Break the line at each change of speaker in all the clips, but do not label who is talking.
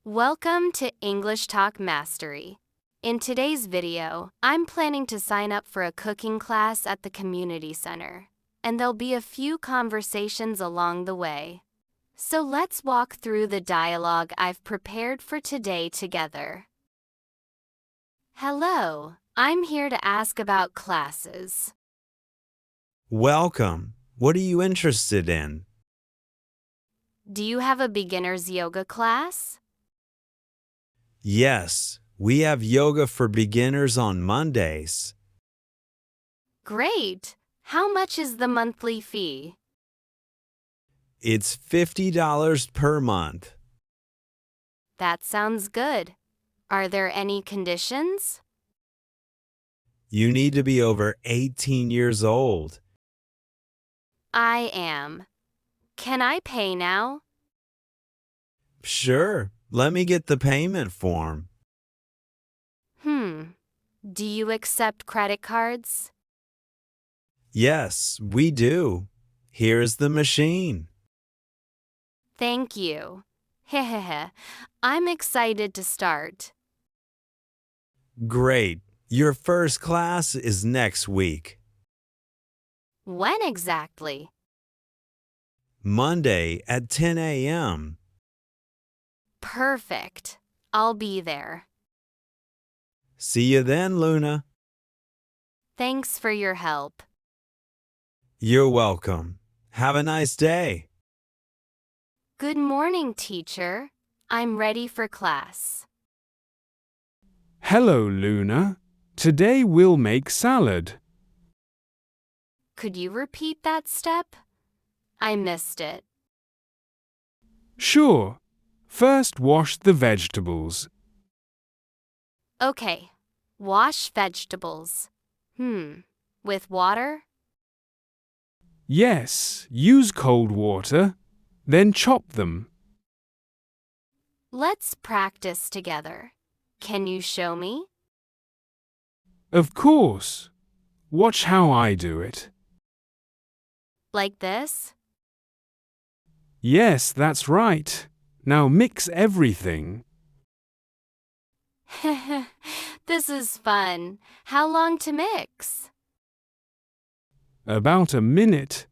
Welcome to English Talk Mastery. In today's video, I'm planning to sign up for a cooking class at the community center, and there'll be a few conversations along the way. So let's walk through the dialogue I've prepared for today together. Hello, I'm here to ask about classes.
Welcome. What are you interested in?
Do you have a beginner's yoga class?
Yes, we have yoga for beginners on Mondays.
Great! How much is the monthly fee?
It's $50 per month.
That sounds good. Are there any conditions?
You need to be over 18 years old.
I am. Can I pay now?
Sure, let me get the payment form.
Do you accept credit cards?
Yes, we do. Here's the machine.
Thank you. Hehehe. I'm excited to start.
Great. Your first class is next week.
When exactly?
Monday at 10 a.m.
Perfect. I'll be there.
See you then, Luna.
Thanks for your help.
You're welcome. Have a nice day.
Good morning, teacher. I'm ready for class.
Hello, Luna. Today we'll make salad.
Could you repeat that step? I missed it.
Sure. First wash the vegetables.
Okay. Wash vegetables. With water?
Yes, use cold water. Then chop them.
Let's practice together. Can you show me?
Of course. Watch how I do it.
Like this?
Yes, that's right. Now mix everything.
This is fun. How long to mix?
About a minute.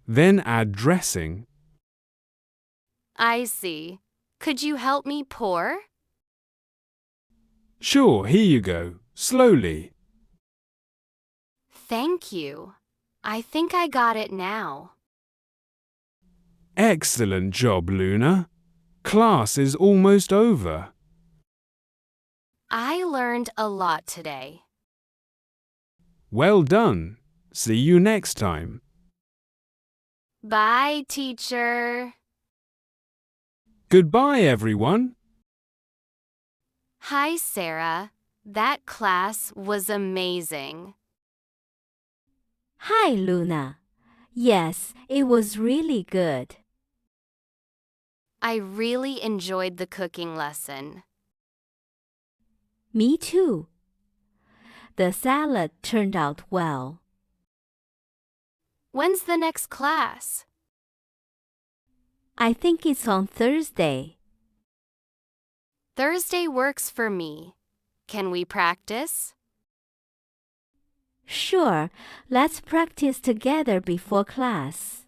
Then add dressing.
I see. Could you help me pour?
Sure, here you go. Slowly.
Thank you. I think I got it now.
Excellent job, Luna. Class is almost over.
I learned a lot today.
Well done. See you next time.
Bye, teacher.
Goodbye, everyone.
Hi, Sarah. That class was amazing.
Hi, Luna. Yes, it was really good.
I really enjoyed the cooking lesson.
Me too. The salad turned out well.
When's the next class?
I think it's on Thursday.
Thursday works for me. Can we practice?
Sure, let's practice together before class.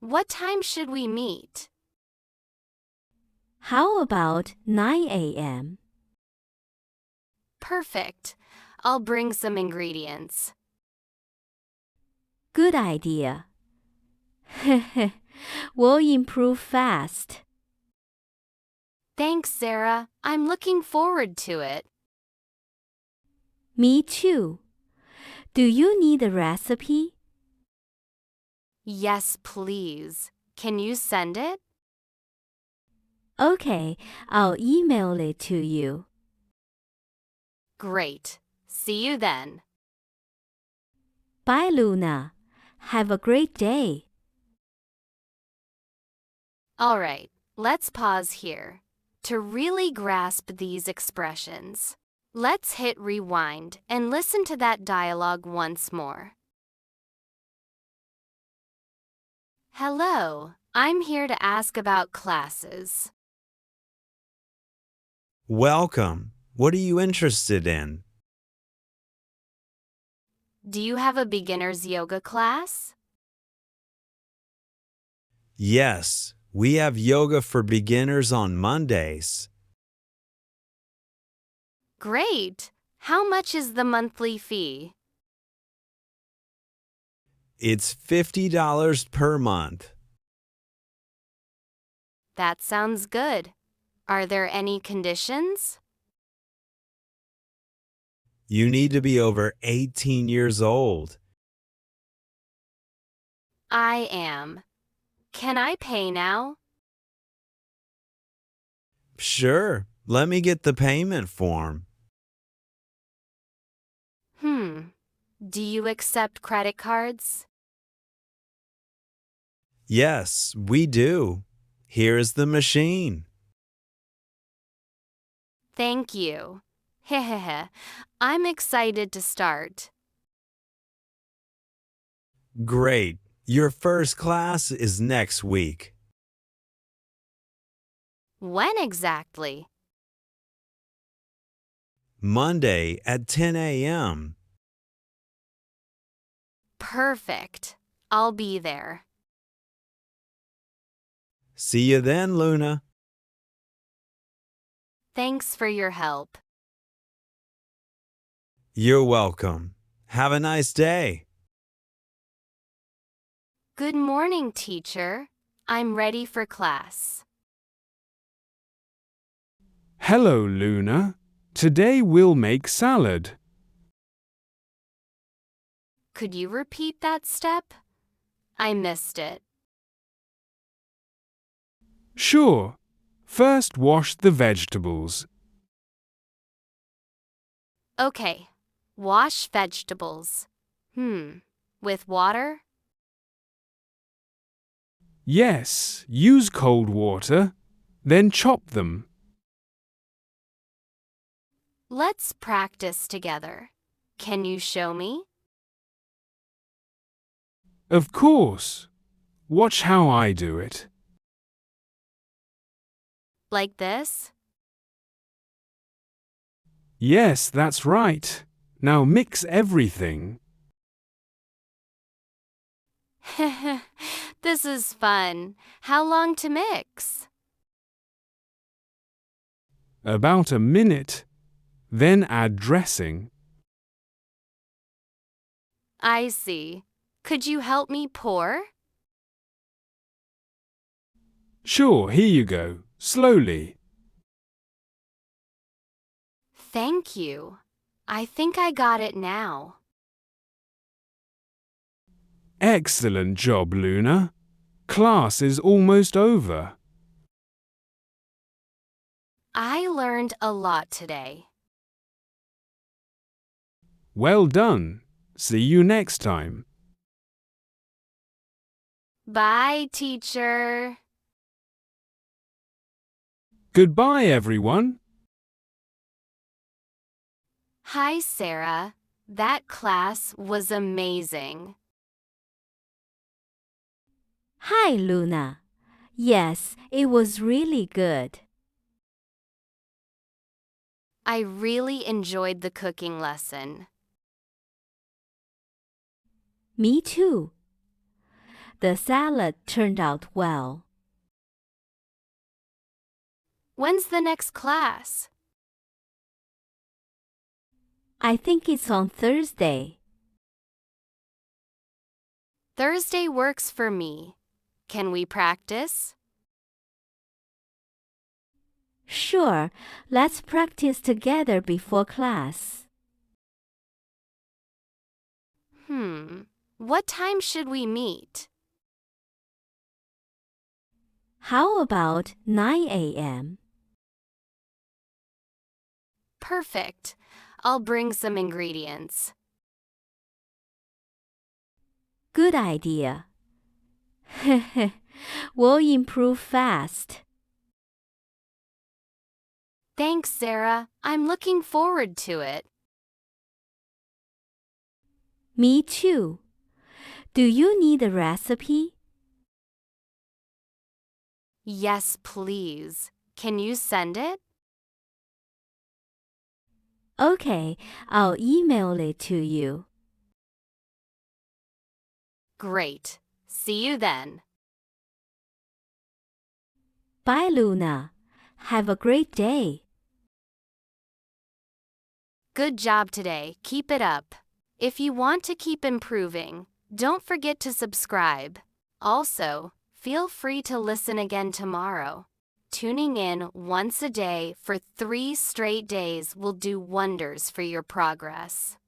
What time should we meet?
How about 9 a.m.?
Perfect. I'll bring some ingredients.
Good idea. We'll improve fast.
Thanks, Sarah. I'm looking forward to it.
Me too. Do you need a recipe?
Yes, please. Can you send it?
Okay, I'll email it to you.
Great. See you then.
Bye, Luna. Have a great day.
All right, let's pause here. To really grasp these expressions, let's hit rewind and listen to that dialogue once more. Hello, I'm here to ask about classes.
Welcome. What are you interested in?
Do you have a beginner's yoga class?
Yes, we have yoga for beginners on Mondays.
Great! How much is the monthly fee?
It's $50 per month.
That sounds good. Are there any conditions?
You need to be over 18 years old.
I am. Can I pay now?
Sure, let me get the payment form.
Do you accept credit cards?
Yes, we do. Here is the machine.
Thank you. Hehehe. I'm excited to start.
Great. Your first class is next week.
When exactly?
Monday at 10 a.m.
Perfect. I'll be there.
See you then, Luna.
Thanks for your help.
You're welcome. Have a nice day.
Good morning, teacher. I'm ready for class.
Hello, Luna. Today we'll make salad.
Could you repeat that step? I missed it.
Sure. First wash the vegetables.
Okay. Wash vegetables. With water?
Yes, use cold water. Then chop them.
Let's practice together. Can you show me?
Of course. Watch how I do it.
Like this?
Yes, that's right. Now mix everything.
This is fun. How long to mix?
About a minute. Then add dressing.
I see. Could you help me pour?
Sure, here you go. Slowly.
Thank you. I think I got it now.
Excellent job, Luna. Class is almost over.
I learned a lot today.
Well done. See you next time.
Bye, teacher.
Goodbye, everyone.
Hi, Sarah. That class was amazing.
Hi, Luna. Yes, it was really good.
I really enjoyed the cooking lesson.
Me too. The salad turned out well.
When's the next class?
I think it's on Thursday.
Thursday works for me. Can we practice?
Sure, let's practice together before class.
What time should we meet?
How about 9 a.m.?
Perfect. I'll bring some ingredients.
Good idea. We'll improve fast.
Thanks, Sarah. I'm looking forward to it.
Me too. Do you need a recipe?
Yes, please. Can you send it?
Okay, I'll email it to you.
Great. See you then.
Bye, Luna. Have a great day.
Good job today. Keep it up. If you want to keep improving, don't forget to subscribe. Also, feel free to listen again tomorrow. Tuning in once a day for 3 straight days will do wonders for your progress.